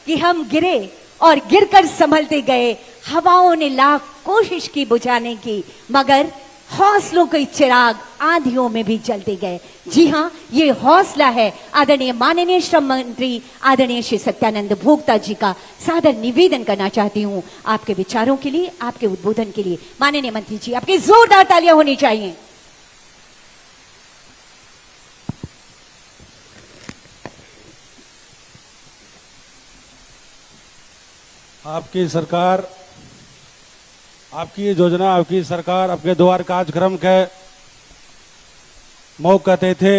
कि हम गिरे और गिरकर संभलते गए। हवाओं ने लाख कोशिश की बुझाने की, मगर हौसलों के चिराग आंधियों में भी जलते गए। जी हाँ, ये हौसला है आदरणीय माननीय श्रम मंत्री आदरणीय श्री सत्यानंद भोक्ता जी का। सादर निवेदन करना चाहती हूँ आपके विचारों के लिए, आपके उद्बोधन के लिए। माननीय मंत्री जी, आपकी जोरदार तालियां होनी चाहिए। आपकी सरकार, आपकी योजना, आपकी सरकार आपके द्वार कार्यक्रम के मौके थे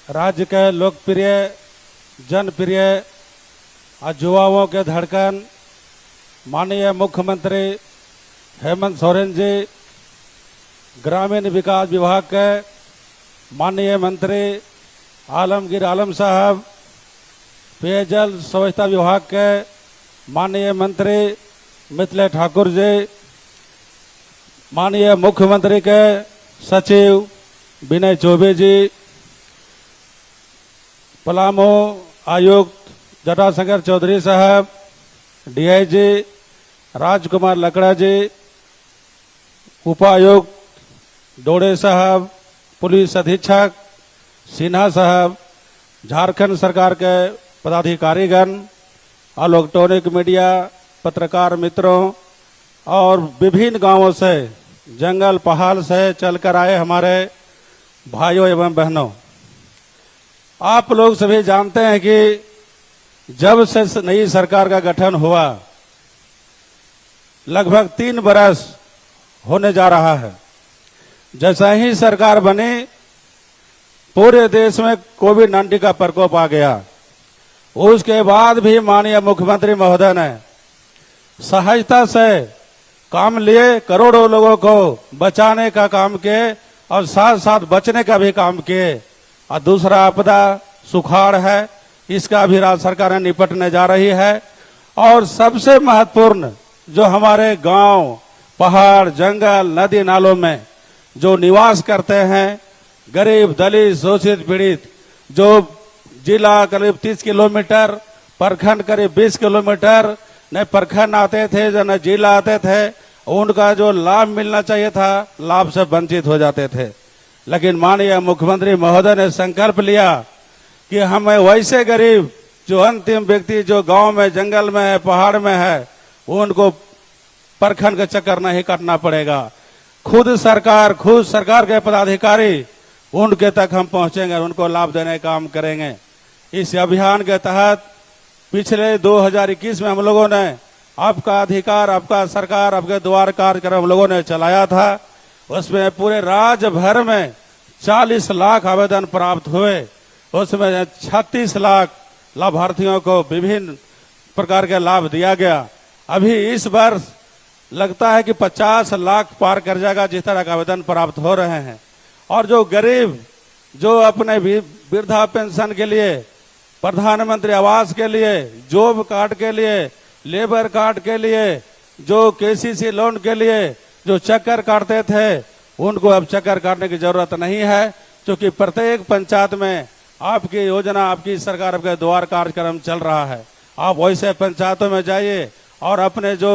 राज्य के लोकप्रिय, जनप्रिय और युवाओं के धड़कन माननीय मुख्यमंत्री हेमंत सोरेन जी, ग्रामीण विकास विभाग के माननीय मंत्री आलमगीर आलम साहब, पेयजल स्वच्छता विभाग के माननीय मंत्री मिथिलेश ठाकुर जी, माननीय मुख्यमंत्री के सचिव विनय चौबे जी, पलामू आयुक्त जटाशंकर चौधरी साहब, डीआईजी राजकुमार लकड़ा जी, उपायुक्त डोड़े साहब, पुलिस अधीक्षक सिन्हा साहब, झारखंड सरकार के पदाधिकारीगण, इलेक्ट्रॉनिक मीडिया, पत्रकार मित्रों और विभिन्न गांवों से, जंगल पहाड़ से चलकर आए हमारे भाइयों एवं बहनों, आप लोग सभी जानते हैं कि जब से नई सरकार का गठन हुआ लगभग 3 बरस होने जा रहा है। जैसा ही सरकार बनी पूरे देश में कोविड-19 का प्रकोप आ गया। उसके बाद भी माननीय मुख्यमंत्री महोदय ने सहजता से काम लिए, करोड़ों लोगों को बचाने का काम किए और साथ साथ बचने का भी काम किए। और दूसरा आपदा सुखाड़ है, इसका भी राज्य सरकार निपटने जा रही है। और सबसे महत्वपूर्ण, जो हमारे गांव, पहाड़, जंगल, नदी नालों में जो निवास करते हैं गरीब, दलित, शोषित, पीड़ित, जो जिला करीब 30 किलोमीटर, प्रखंड करीब 20 किलोमीटर, न प्रखंड आते थे न जिला आते थे, उनका जो लाभ मिलना चाहिए था लाभ से वंचित हो जाते थे। लेकिन माननीय मुख्यमंत्री महोदय ने संकल्प लिया कि हमें वैसे गरीब, जो अंतिम व्यक्ति जो गांव में, जंगल में है, पहाड़ में है, उनको प्रखंड का चक्कर नहीं काटना पड़ेगा। खुद सरकार के पदाधिकारी उनके तक हम पहुंचेंगे, उनको लाभ देने का काम करेंगे। इस अभियान के तहत पिछले 2021 में हम लोगों ने आपका अधिकार, आपका सरकार, आपके द्वार कार्यक्रम हम लोगों ने चलाया था। उसमें पूरे राज्य भर में 40 लाख आवेदन प्राप्त हुए। उसमें 36 लाख लाभार्थियों को विभिन्न प्रकार के लाभ दिया गया। अभी इस वर्ष लगता है कि 50 लाख पार कर जाएगा जिस तरह का आवेदन प्राप्त हो रहे हैं। और जो गरीब, जो अपने वृद्धा पेंशन के लिए, प्रधानमंत्री आवास के लिए, जॉब कार्ड के लिए, लेबर कार्ड के लिए, जो केसीसी लोन के लिए जो चक्कर काटते थे, उनको अब चक्कर काटने की जरूरत नहीं है, क्योंकि प्रत्येक पंचायत में आपकी योजना, आपकी सरकार, आपके द्वार कार्यक्रम चल रहा है। आप वैसे पंचायतों में जाइए और अपने जो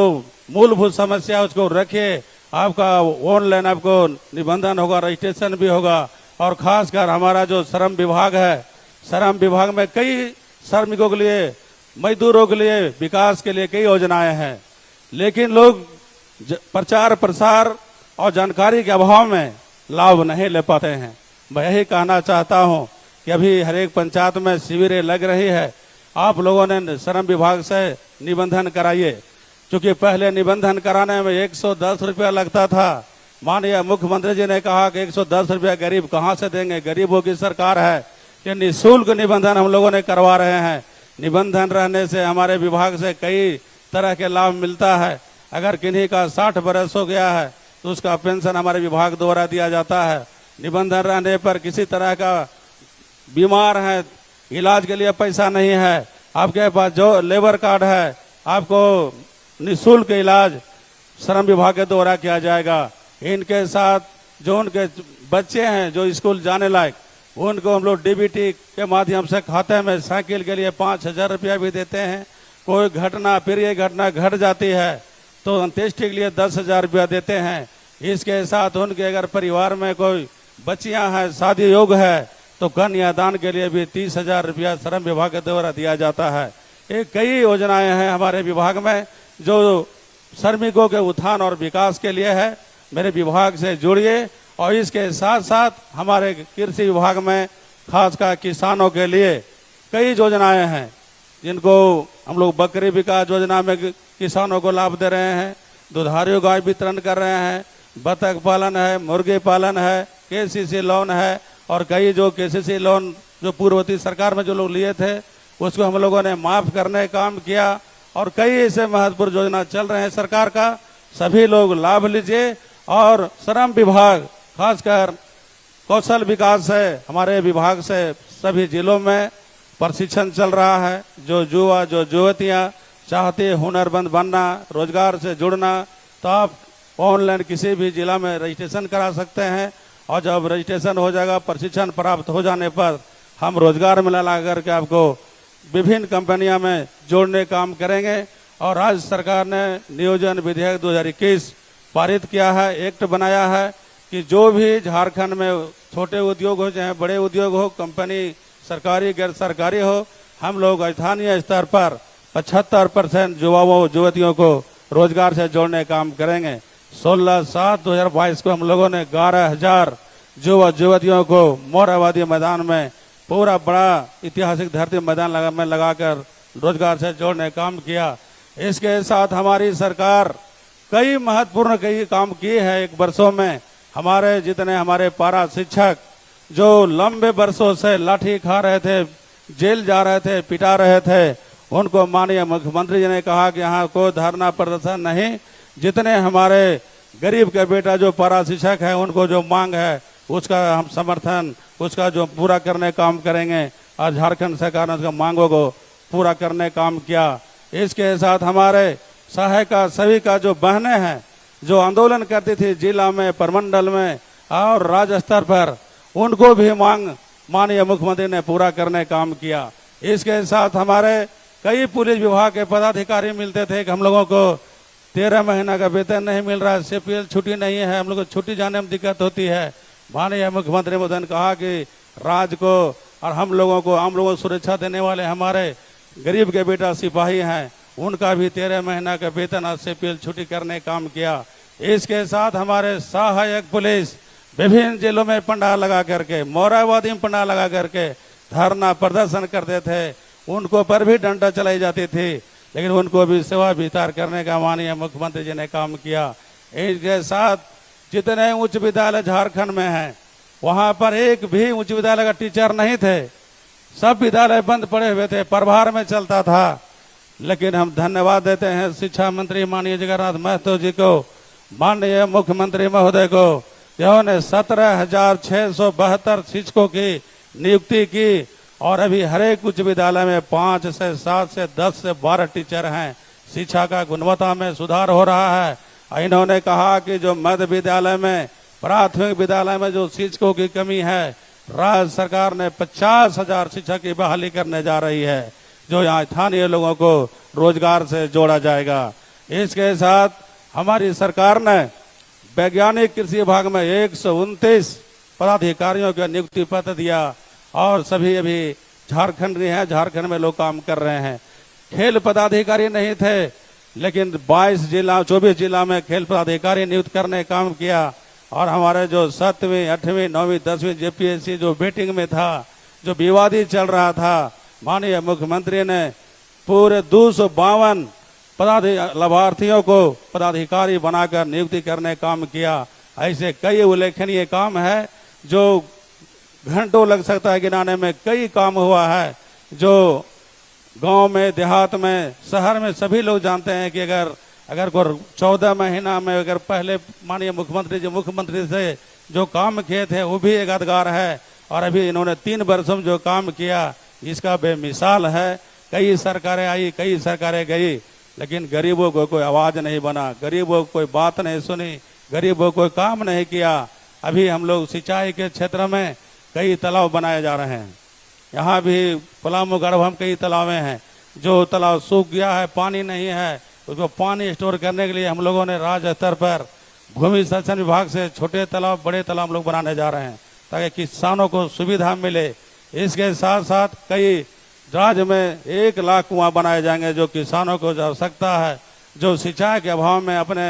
मूलभूत समस्या उसको रखिए। आपका ऑनलाइन आपको निबंधन होगा, रजिस्ट्रेशन भी होगा। और खासकर हमारा जो श्रम विभाग है, श्रम विभाग में कई श्रमिकों के लिए, मजदूरों के लिए, विकास के लिए कई योजनाएं हैं, लेकिन लोग प्रचार प्रसार और जानकारी के अभाव में लाभ नहीं ले पाते हैं। मैं यही कहना चाहता हूं कि अभी हर एक पंचायत में शिविरें लग रही है। आप लोगों ने श्रम विभाग से निबंधन कराइए, क्योंकि पहले निबंधन कराने में 110 रुपया लगता था। माननीय मुख्यमंत्री जी ने कहा कि 110 रुपया गरीब कहां से देंगे, गरीबों की सरकार है। कि निःशुल्क निबंधन हम लोगों ने करवा रहे हैं। निबंधन रहने से हमारे विभाग से कई तरह के लाभ मिलता है। अगर किन्हीं का 60 बरस हो गया है तो उसका पेंशन हमारे विभाग द्वारा दिया जाता है। निबंधन रहने पर किसी तरह का बीमार है, इलाज के लिए पैसा नहीं है, आपके पास जो लेबर कार्ड है, आपको निःशुल्क इलाज श्रम विभाग के द्वारा किया जाएगा। इनके साथ जो उनके बच्चे हैं जो स्कूल जाने लायक, उनको हम लोग डीबीटी के माध्यम से खाते में साइकिल के लिए 5,000 रुपया भी देते हैं। कोई घटना फिर ये घटना घट जाती है तो अंत्येष्टि के लिए 10,000 रुपया देते हैं। इसके साथ उनके अगर परिवार में कोई बच्चियां हैं, शादी योग है, तो कन्यादान के लिए भी 30,000 रुपया श्रम विभाग के द्वारा दिया जाता है। ये कई योजनाएं हैं हमारे विभाग में जो श्रमिकों के उत्थान और विकास के लिए है। मेरे विभाग से जुड़िए। और इसके साथ साथ हमारे कृषि विभाग में खासकर किसानों के लिए कई योजनाएं हैं जिनको हम लोग बकरी विकास योजना में किसानों को लाभ दे रहे हैं, दुधारू गाय वितरण कर रहे हैं, बतख पालन है, मुर्गी पालन है, केसीसी लोन है और कई जो केसीसी लोन जो पूर्ववर्ती सरकार में जो लोग लिए थे उसको हम लोगों ने माफ करने का काम किया। और कई ऐसे महत्वपूर्ण योजना चल रहे हैं सरकार का, सभी लोग लाभ लीजिए। और श्रम विभाग खासकर कौशल विकास है, हमारे विभाग से सभी जिलों में प्रशिक्षण चल रहा है। जो युवा जो युवतियाँ चाहते हुनरमंद बनना, रोजगार से जुड़ना, तो आप ऑनलाइन किसी भी जिला में रजिस्ट्रेशन करा सकते हैं। और जब रजिस्ट्रेशन हो जाएगा, प्रशिक्षण प्राप्त हो जाने पर हम रोजगार मेला ला करके आपको विभिन्न कंपनियां में जोड़ने का काम करेंगे। और राज्य सरकार ने नियोजन विधेयक 2021 पारित किया है, एक्ट बनाया है कि जो भी झारखंड में छोटे उद्योग हो चाहे बड़े उद्योग हो, कंपनी सरकारी गैर सरकारी हो, हम लोग स्थानीय स्तर पर 75% युवाओं युवतियों को रोजगार से जोड़ने का काम करेंगे। 16/7/2022 को हम लोगों ने 11,000 युवा युवतियों को मोरहाबादी मैदान में पूरा बड़ा ऐतिहासिक धरती मैदान में लगाकर रोजगार से जोड़ने का काम किया। इसके साथ हमारी सरकार कई महत्वपूर्ण कई काम किए हैं। एक वर्षों में हमारे जितने हमारे पारा शिक्षक जो लंबे वर्षों से लाठी खा रहे थे, जेल जा रहे थे, पिटा रहे थे, उनको माननीय मुख्यमंत्री जी ने कहा कि यहाँ कोई धरना प्रदर्शन नहीं, जितने हमारे गरीब के बेटा जो पारा शिक्षक है उनको जो मांग है उसका हम समर्थन उसका जो पूरा करने काम करेंगे। और झारखंड सरकार ने उसका मांगों को पूरा करने काम किया। इसके साथ हमारे सहायिका सभी का जो बहनें हैं जो आंदोलन करती थी जिला में, प्रमंडल में और राज्य स्तर पर, उनको भी मांग माननीय मुख्यमंत्री ने पूरा करने काम किया। इसके साथ हमारे कई पुलिस विभाग के पदाधिकारी मिलते थे कि हम लोगों को 13 महीना का वेतन नहीं मिल रहा है, सीपीएल छुट्टी नहीं है, हम लोग को छुट्टी जाने में दिक्कत होती है। माननीय मुख्यमंत्री महोदय ने कहा कि राज्य को और हम लोगों को आम लोगों को सुरक्षा देने वाले हमारे गरीब के बेटा सिपाही हैं, उनका भी 13 महीना का वेतन और सीपीएल छुट्टी करने काम किया। इसके साथ हमारे सहायक पुलिस विभिन्न जिलों में पंडाल लगा करके, मोरहाबादी में पंडाल लगा करके धरना प्रदर्शन करते थे, उनको पर भी डंडा चलाई जाती थी, लेकिन उनको भी सेवा विस्तार करने का माननीय मुख्यमंत्री जी ने काम किया। इसके साथ जितने उच्च विद्यालय झारखंड में हैं वहां पर एक भी उच्च विद्यालय का टीचर नहीं थे, सब विद्यालय बंद पड़े हुए थे, प्रभार में चलता था। लेकिन हम धन्यवाद देते हैं शिक्षा मंत्री माननीय जगन्नाथ महतो जी को, माननीय मुख्यमंत्री महोदय को, जिन्होंने 17,672 शिक्षकों की नियुक्ति की। और अभी हर एक उच्च विद्यालय में 5 से 7 से 10 से 12 टीचर हैं। शिक्षा का गुणवत्ता में सुधार हो रहा है। इन्होंने कहा कि जो मध्य विद्यालय में, प्राथमिक विद्यालय में जो शिक्षकों की कमी है, राज्य सरकार ने 50,000 शिक्षक की बहाली करने जा रही है, जो यहाँ स्थानीय लोगों को रोजगार से जोड़ा जाएगा। इसके साथ हमारी सरकार ने वैज्ञानिक कृषि विभाग में 129 पदाधिकारियों का नियुक्ति पत्र दिया और सभी अभी झारखंड में हैं, झारखंड में लोग काम कर रहे हैं। खेल पदाधिकारी नहीं थे, लेकिन 24 जिला में खेल पदाधिकारी नियुक्त करने काम किया। और हमारे जो 7वीं 8वीं 9वीं 10वीं जेपीएससी जो वेटिंग में था, जो विवादित चल रहा था, माननीय मुख्यमंत्री ने पूरे 252 लाभार्थियों को पदाधिकारी बनाकर नियुक्ति करने काम किया। ऐसे कई उल्लेखनीय काम है जो घंटों लग सकता है गिनाने में। कई काम हुआ है जो गांव में, देहात में, शहर में सभी लोग जानते हैं कि अगर कोई 14 महीना में अगर पहले माननीय मुख्यमंत्री से जो काम किए थे वो भी एक यादगार है। और अभी इन्होंने 3 वर्षों में जो काम किया इसका बेमिसाल है। कई सरकारें आई, कई सरकारें गई, लेकिन गरीबों को कोई आवाज नहीं बना, गरीबों को कोई बात नहीं सुनी, गरीबों को कोई काम नहीं किया। अभी हम लोग सिंचाई के क्षेत्र में कई तालाब बनाए जा रहे हैं। यहाँ भी पलामू गढ़वा में कई तालाबें हैं जो तालाब सूख गया है, पानी नहीं है, उसको पानी स्टोर करने के लिए हम लोगों ने राज्य स्तर पर भूमि संरक्षण विभाग से छोटे तालाब बड़े तालाब लोग बनाने जा रहे हैं ताकि किसानों को सुविधा मिले। इसके साथ साथ कई राज्य में 1 लाख कुआं बनाए जाएंगे जो किसानों को जो आवश्यकता है, जो सिंचाई के अभाव में अपने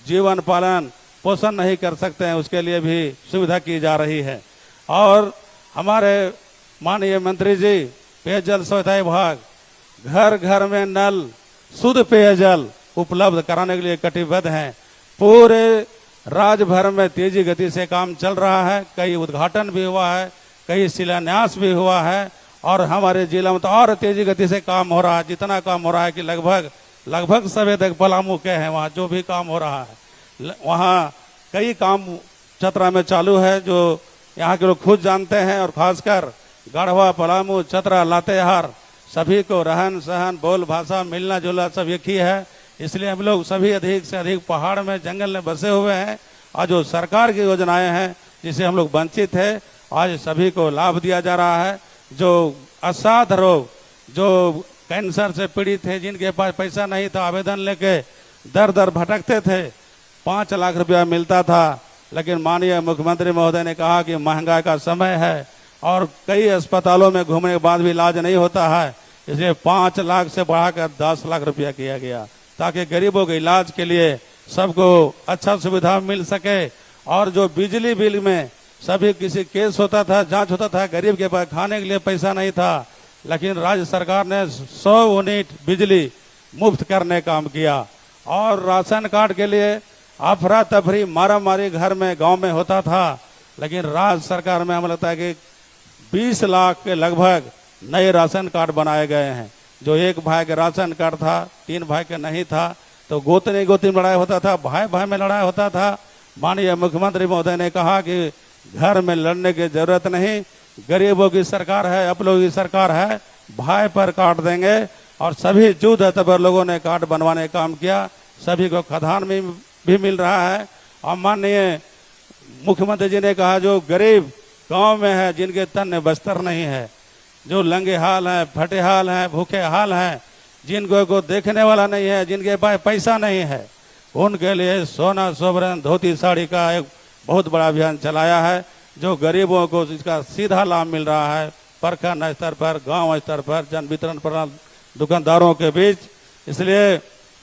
जीवन पालन पोषण नहीं कर सकते हैं, उसके लिए भी सुविधा की जा रही है। और हमारे माननीय मंत्री जी पेयजल स्वच्छता विभाग घर घर में नल शुद्ध पेयजल उपलब्ध कराने के लिए कटिबद्ध हैं। पूरे राज्य भर में तेजी गति से काम चल रहा है, कई उद्घाटन भी हुआ है, कई शिलान्यास भी हुआ है और हमारे जिला में तो और तेजी गति से काम हो रहा है। जितना काम हो रहा है कि लगभग सभी तक पलामू के हैं, वहाँ जो भी काम हो रहा है वहाँ कई काम चतरा में चालू है जो यहाँ के लोग खुद जानते हैं। और खासकर गढ़वा, पलामू, चतरा, लातेहार सभी को रहन सहन बोल भाषा मिलना जुलना सब एक ही है। इसलिए हम लोग सभी अधिक से अधिक पहाड़ में जंगल में बसे हुए हैं और जो सरकार की योजनाएं हैं जिससे हम लोग वंचित है आज सभी को लाभ दिया जा रहा है। जो असाध्य रोग, जो कैंसर से पीड़ित थे, जिनके पास पैसा नहीं था, आवेदन लेके दर दर भटकते थे, 5 लाख रुपया मिलता था, लेकिन माननीय मुख्यमंत्री महोदय ने कहा कि महंगाई का समय है और कई अस्पतालों में घूमने के बाद भी इलाज नहीं होता है, इसलिए 5 लाख से बढ़ाकर 10 लाख रुपया किया गया ताकि गरीबों के इलाज के लिए सबको अच्छा सुविधा मिल सके। और जो बिजली बिल में सभी किसी केस होता था, जांच होता था, गरीब के पास खाने के लिए पैसा नहीं था, लेकिन राज्य सरकार ने 100 यूनिट बिजली मुफ्त करने का काम किया। और राशन कार्ड के लिए अफरा तफरी मारा मारी घर में गांव में होता था, लेकिन राज्य सरकार में हमें लगता है कि 20 लाख के लगभग नए राशन कार्ड बनाए गए हैं। जो एक भाई का राशन कार्ड था, 3 भाई का नहीं था, तो गोतनी में लड़ाई होता था, भाई भाई में लड़ाई होता था। माननीय मुख्यमंत्री महोदय ने कहा कि घर में लड़ने की जरूरत नहीं, गरीबों की सरकार है, आप लोगों की सरकार है, भाई पर काट देंगे। और सभी जुद तबर लोगों ने कार्ड बनवाने का काम किया, सभी को खदान में भी मिल रहा है। और माननीय मुख्यमंत्री जी ने कहा जो गरीब गांव में है, जिनके तन में बस्तर नहीं है, जो लंगे हाल हैं, फटे हाल हैं, भूखे हाल हैं, जिनको को देखने वाला नहीं है, जिनके पास पैसा नहीं है, उनके लिए सोना सोवरन धोती साड़ी का एक बहुत बड़ा अभियान चलाया है, जो गरीबों को इसका सीधा लाभ मिल रहा है प्रखंड स्तर पर, गांव स्तर पर, जन वितरण प्रणाली दुकानदारों के बीच। इसलिए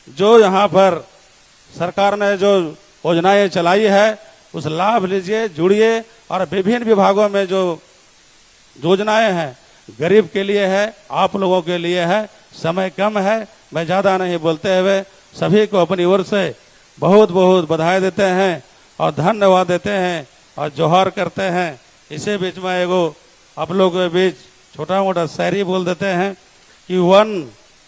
जो यहाँ पर सरकार ने जो योजनाएं चलाई है उस लाभ लीजिए, जुड़िए। और विभिन्न विभागों में जो योजनाएं हैं गरीब के लिए है, आप लोगों के लिए है। समय कम है, मैं ज़्यादा नहीं बोलते हुए सभी को अपनी ओर से बहुत बहुत बधाई देते हैं और धन्यवाद देते हैं और जोहार करते हैं। इसी बीच में एगो आप लोगों के बीच छोटा मोटा शायरी बोल देते हैं कि वन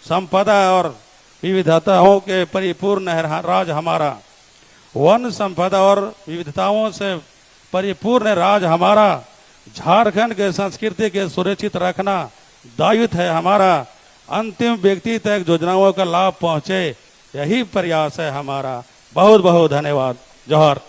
संपदा और विविधताओं के परिपूर्ण है राज हमारा, वन संपदा और विविधताओं से परिपूर्ण राज हमारा, झारखंड के संस्कृति के सुरक्षित रखना दायित्व है हमारा, अंतिम व्यक्ति तक योजनाओं का लाभ पहुंचे यही प्रयास है हमारा। बहुत बहुत धन्यवाद। जोहर।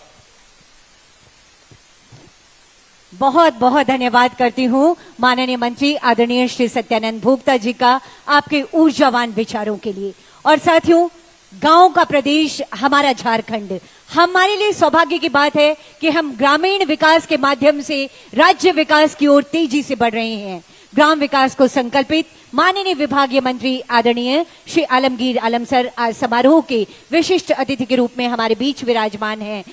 बहुत बहुत धन्यवाद करती हूँ माननीय मंत्री आदरणीय श्री सत्यानंद भोक्ता जी का आपके ऊर्जावान विचारों के लिए। और साथियों, गांव का प्रदेश हमारा झारखंड, हमारे लिए सौभाग्य की बात है कि हम ग्रामीण विकास के माध्यम से राज्य विकास की ओर तेजी से बढ़ रहे हैं। ग्राम विकास को संकल्पित माननीय विभागीय मंत्री आदरणीय श्री आलमगीर आलम सर आज समारोह के विशिष्ट अतिथि के रूप में हमारे बीच विराजमान हैं।